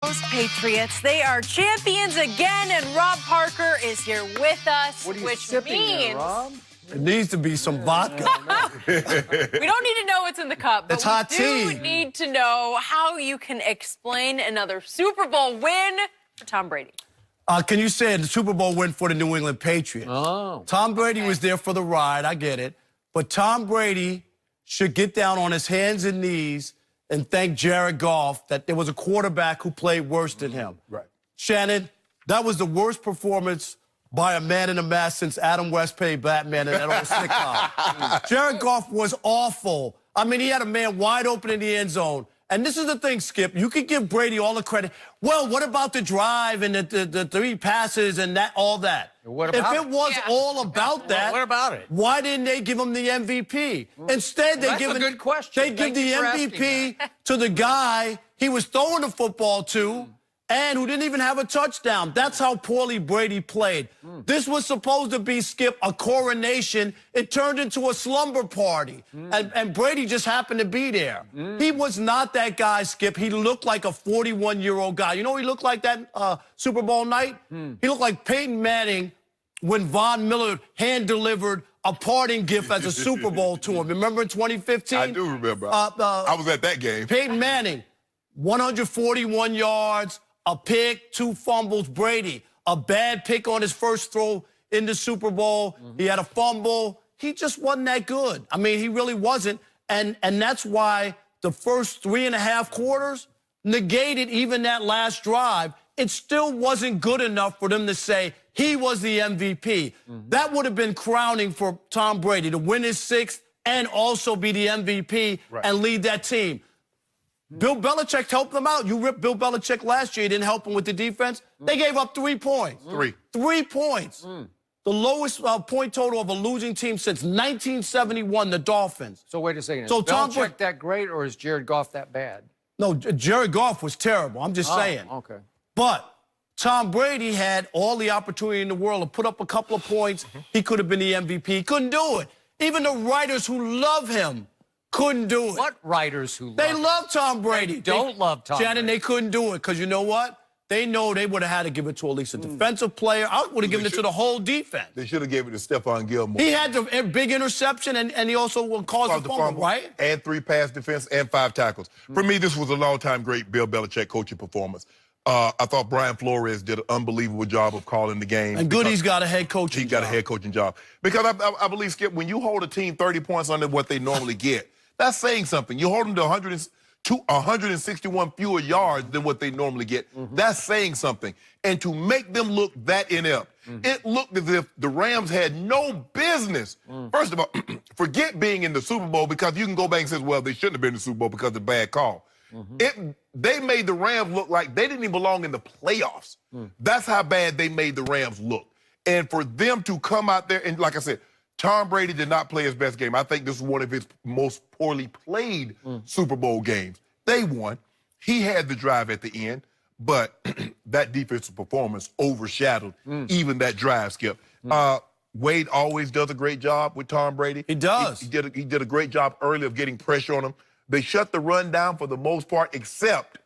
Those Patriots, they are champions again, and Rob Parker is here with us, What are you which sipping means there, Rob? It needs to be some vodka. we don't need to know what's in the cup, but It's hot we do tea. need to know how you can explain another Super Bowl win for Tom Brady. Can you say the Super Bowl win for the New England Patriots? Oh. Tom Brady was there for the ride, I get it. But Tom Brady should get down on his hands and knees and thank Jared Goff that there was a quarterback who played worse than him. Right. Shannon, that was the worst performance by a man in a mask since Adam West played Batman in that old sitcom. Jared Goff was awful. I mean, he had a man wide open in the end zone. And this is the thing, Skip. You could give Brady all the credit. Well, what about the drive and the three passes and that all that? What about if it was all about that, what about it? why didn't they give him the MVP? Instead, they That's give a good question. They give Thank you the for asking MVP to the guy he was throwing the football to and who didn't even have a touchdown. That's how poorly Brady played. This was supposed to be, Skip, a coronation. It turned into a slumber party. And Brady just happened to be there. He was not that guy, Skip. He looked like a 41-year-old guy. You know he looked like that Super Bowl night? He looked like Peyton Manning when Von Miller hand-delivered a parting gift as a Super Bowl to him. Remember in 2015? I do remember. I was at that game. Peyton Manning, 141 yards, a pick, 2 fumbles. Brady, a bad pick on his first throw in the Super Bowl. He had a fumble. He just wasn't that good. I mean, he really wasn't. And that's why the first 3.5 quarters negated even that last drive. It still wasn't good enough for them to say he was the MVP. That would have been crowning for Tom Brady to win his 6th and also be the MVP and lead that team. Bill Belichick helped them out. You ripped Bill Belichick last year. You didn't help him with the defense. They gave up 3 points. 3 points. The lowest point total of a losing team since 1971, the Dolphins. So wait a second. So Is Tom Belichick that great, or is Jared Goff that bad? No, Jared Goff was terrible. I'm just saying. Okay. But Tom Brady had all the opportunity in the world to put up a couple of points. He could have been the MVP. He couldn't do it. Even the writers who love him couldn't do it. What writers who love They him? love Tom Brady. They don't love Tom Shannon, Brady. they couldn't do it because you know what? They know they would have had to give it to at least a defensive player. I would have given it to the whole defense. They should have gave it to Stephon Gilmore. He had the big interception, and he also caused the fumble, right? And 3 pass defense and 5 tackles. For me, this was a long-time great Bill Belichick coaching performance. I thought Brian Flores did an unbelievable job of calling the game. And Goody's got a head coaching He got a head coaching job. Because I believe, Skip, when you hold a team 30 points under what they normally get, that's saying something. You hold them to 161 fewer yards than what they normally get. That's saying something. And to make them look that inept, it looked as if the Rams had no business. First of all, forget being in the Super Bowl, because you can go back and say, well, they shouldn't have been in the Super Bowl because of the bad call. They made the Rams look like they didn't even belong in the playoffs. That's how bad they made the Rams look. And for them to come out there, and like I said, Tom Brady did not play his best game. I think this is one of his most poorly played Super Bowl games. They won. He had the drive at the end, but that defensive performance overshadowed even that drive, Skip. Wade always does a great job with Tom Brady. He does. He did a great job early of getting pressure on him. They shut the run down for the most part, except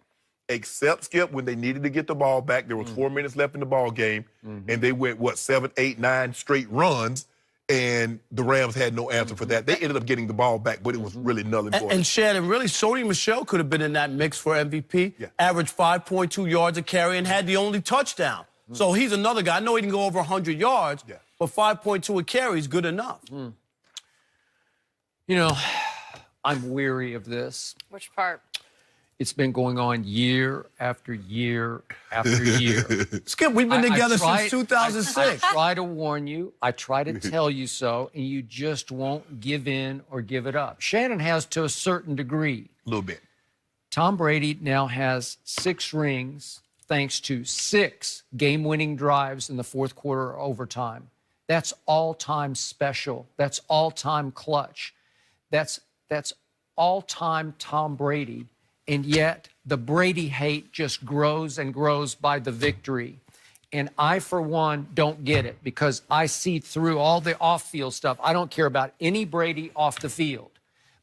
Skip, when they needed to get the ball back. There was 4 minutes left in the ball game, and they went, 7, 8, 9 straight runs. And the Rams had no answer for that. They ended up getting the ball back, but it was really null and void. And Shannon, really, Sony Michel could have been in that mix for MVP. Averaged 5.2 yards a carry and had the only touchdown. So he's another guy. I know he can go over 100 yards, but 5.2 a carry is good enough. You know, I'm weary of this. Which part? It's been going on year after year after year. Skip, we've been together since I 2006. try to warn you. I try to tell you so, and you just won't give in or give it up. Shannon has to a certain degree. A little bit. Tom Brady now has 6 rings thanks to 6 game-winning drives in the fourth quarter or overtime. That's all-time special. That's all-time clutch. That's all-time Tom Brady. And yet the Brady hate just grows and grows by the victory. And I, for one, don't get it, because I see through all the off-field stuff. I don't care about any Brady off the field.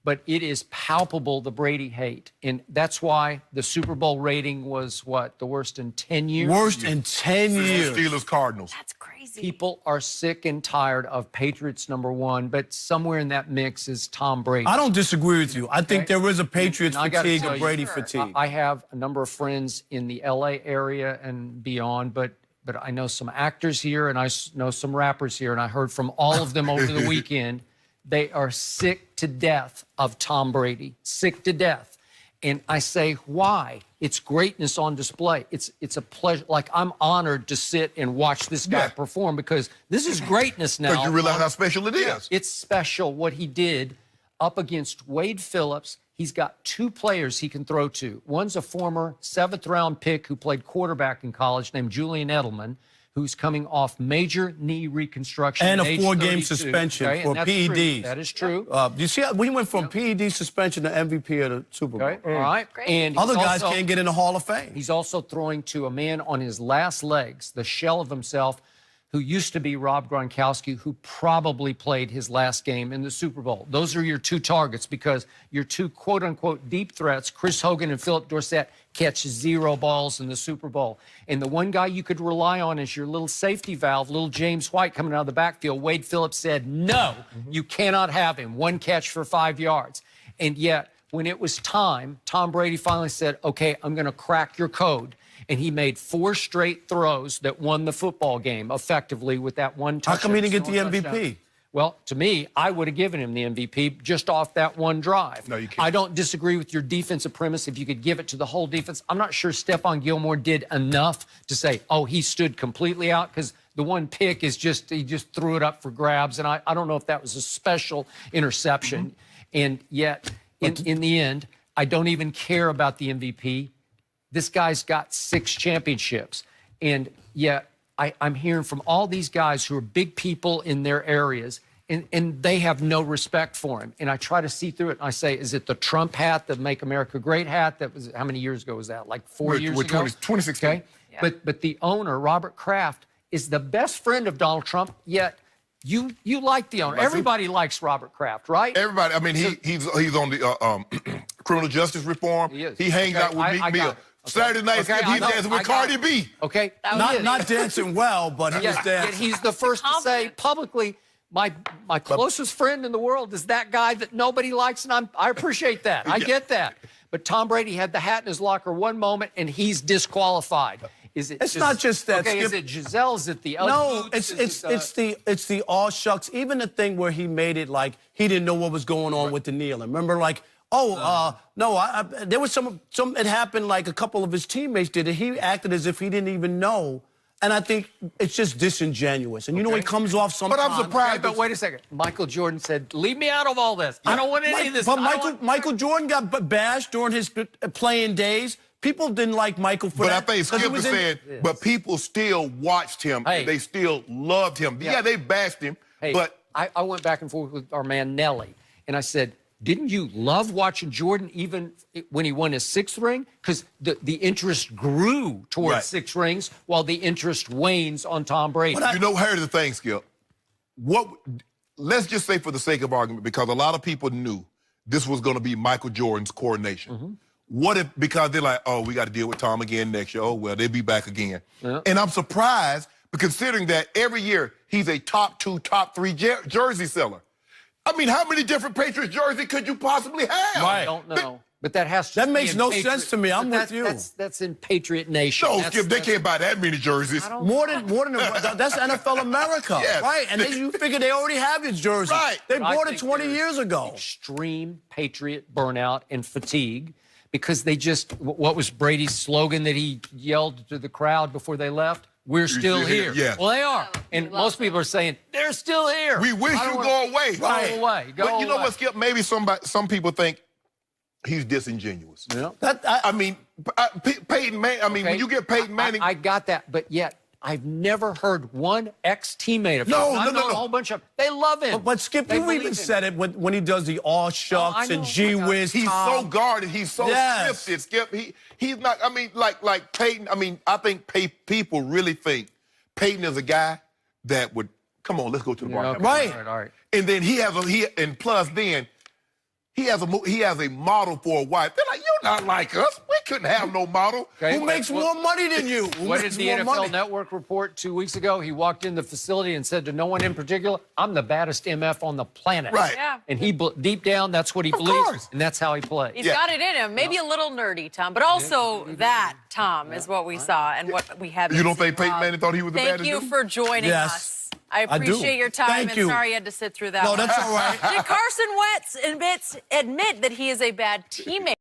but it is palpable, the Brady hate. And that's why the Super Bowl rating was, what, the worst in 10 years? Worst in 10 years. Steelers, Cardinals. That's crazy. People are sick and tired of Patriots #1, but somewhere in that mix is Tom Brady. I don't disagree with you. I think there is a Patriots And I gotta fatigue, tell a you, Brady fatigue. I have a number of friends in the LA area and beyond, but I know some actors here and I know some rappers here, and I heard from all of them over the weekend. They are sick to death of Tom Brady, sick to death. And I say, why? It's greatness on display. It's a pleasure. Like, I'm honored to sit and watch this guy perform, because this is greatness now. Because you realize how special it is. It's special what he did up against Wade Phillips. He's got 2 players he can throw to. One's a former 7th-round pick who played quarterback in college named Julian Edelman, who's coming off major knee reconstruction. And at a age 4-game 32, suspension okay? for And that's PEDs. true. That is true. You see, we went from PED suspension to MVP of the Super Bowl. Okay, all right. And he's Other guys also- can't get in the Hall of Fame. He's also throwing to a man on his last legs, the shell of himself, who used to be Rob Gronkowski, who probably played his last game in the Super Bowl. Those are your 2 targets, because your 2 quote-unquote deep threats, Chris Hogan and Philip Dorsett, catch 0 balls in the Super Bowl. And the one guy you could rely on is your little safety valve, little James White coming out of the backfield. Wade Phillips said, no, you cannot have him. 1 catch for 5 yards. And yet, when it was time, Tom Brady finally said, okay, I'm going to crack your code. And he made 4 straight throws that won the football game effectively with that one touchdown. How come he didn't get the MVP? Touchdown. Well, to me, I would have given him the MVP just off that one drive. No, you can't. I don't disagree with your defensive premise. If you could give it to the whole defense, I'm not sure Stephon Gilmore did enough to say, oh, he stood completely out, because the one pick is just, he just threw it up for grabs. And I don't know if that was a special interception. And yet, in the end, I don't even care about the MVP. This guy's got 6 championships. And yet I'm hearing from all these guys who are big people in their areas, and they have no respect for him. And I try to see through it, and I say, is it the Trump hat, the Make America Great hat? That was, how many years ago was that? Like 4 years ago? 2016. Okay. Yeah. But the owner, Robert Kraft, is the best friend of Donald Trump, yet you like the owner. Everybody likes Robert Kraft, right? Everybody. I mean, he's on the criminal justice reform. He is. He hangs Okay, out with Meek I Mill. got it. Okay. Saturday night, Okay, I he's know, dancing with I got Cardi it. B. Okay. Not dancing well, but he was Yet dancing. he's the first to say publicly, my closest friend in the world is that guy that nobody likes, and I appreciate that. I get that. But Tom Brady had the hat in his locker one moment, and he's disqualified. Is it? It's not just that, Okay, is Skip. it Giselle? Is it the No, boots? it's the all shucks. Even the thing where he made it like he didn't know what was going on with the kneeling. Remember, like, there was some. It happened like a couple of his teammates did it. He acted as if he didn't even know. And I think it's just disingenuous. And you know, he comes off sometimes. But I'm surprised. But wait a second. Michael Jordan said, leave me out of all this. I don't want any of this. But Michael Jordan got bashed during his playing days. People didn't like Michael for But that. I think Skip was saying, but people still watched him. Hey. They still loved him. Yeah, they bashed him. Hey, but I went back and forth with our man Nelly, and I said, didn't you love watching Jordan even when he won his 6th ring? Because the interest grew towards Right. 6 rings while the interest wanes on Tom Brady. you know, here's the thing, Skip. Let's just say for the sake of argument, because a lot of people knew this was going to be Michael Jordan's coronation. Mm-hmm. What if, because they're like, oh, we got to deal with Tom again next year. Oh, well, they'll be back again. Yeah. And I'm surprised, considering that every year he's a top 2, top 3 jersey seller. I mean, how many different Patriots jerseys could you possibly have? I don't know. But that has to That be makes in no Patriot- sense to me. I'm but with you. That's in Patriot Nation. No, That's- Skip, they that's- can't buy that many jerseys. More than that's NFL America, Yes. right? And then you figure they already have his jersey. Right. They I bought it think 20 there's years ago. Extreme Patriot burnout and fatigue, because they just, what was Brady's slogan that he yelled to the crowd before they left? We're still here. yes. Well, they are. And most people are saying, they're still here. We wish you go away. Go away. Go But you know away. what, Skip? Maybe some people think he's disingenuous. Yeah. I mean, Peyton Manning. I mean, Okay. when you get Peyton Manning, I got that, but yet I've never heard one ex-teammate of his. No, I no, know no. a whole bunch of. They love him. But Skip, They you believe even in said it when he does the all shucks know, and I gee got it. whiz. he's Tom. so guarded. He's so Yes. scripted. Skip. He's not. I mean, like Peyton. I mean, I think people really think Peyton is a guy that would come on. Let's go to the bar. Okay. Right. All right. And then he has and plus then he has a model for a wife. They're like, you're not like us. We couldn't have no model. Who makes more money than you? Who What did makes the more NFL money? Network report 2 weeks ago? He walked in the facility and said to no one in particular, I'm the baddest MF on the planet. Right. Yeah. And he, deep down, that's what he believes, course. and that's how he plays. He's Yeah. got it in him. Maybe a little nerdy, Tom, but also that, Tom, is what we saw and what we have. You don't think Peyton Manning thought he was the Thank baddest you dude? for joining Yes. us. I I do. appreciate your time, Thank and you. sorry you had to sit through that No, one. that's all right. Did Carson Wentz admit that he is a bad teammate?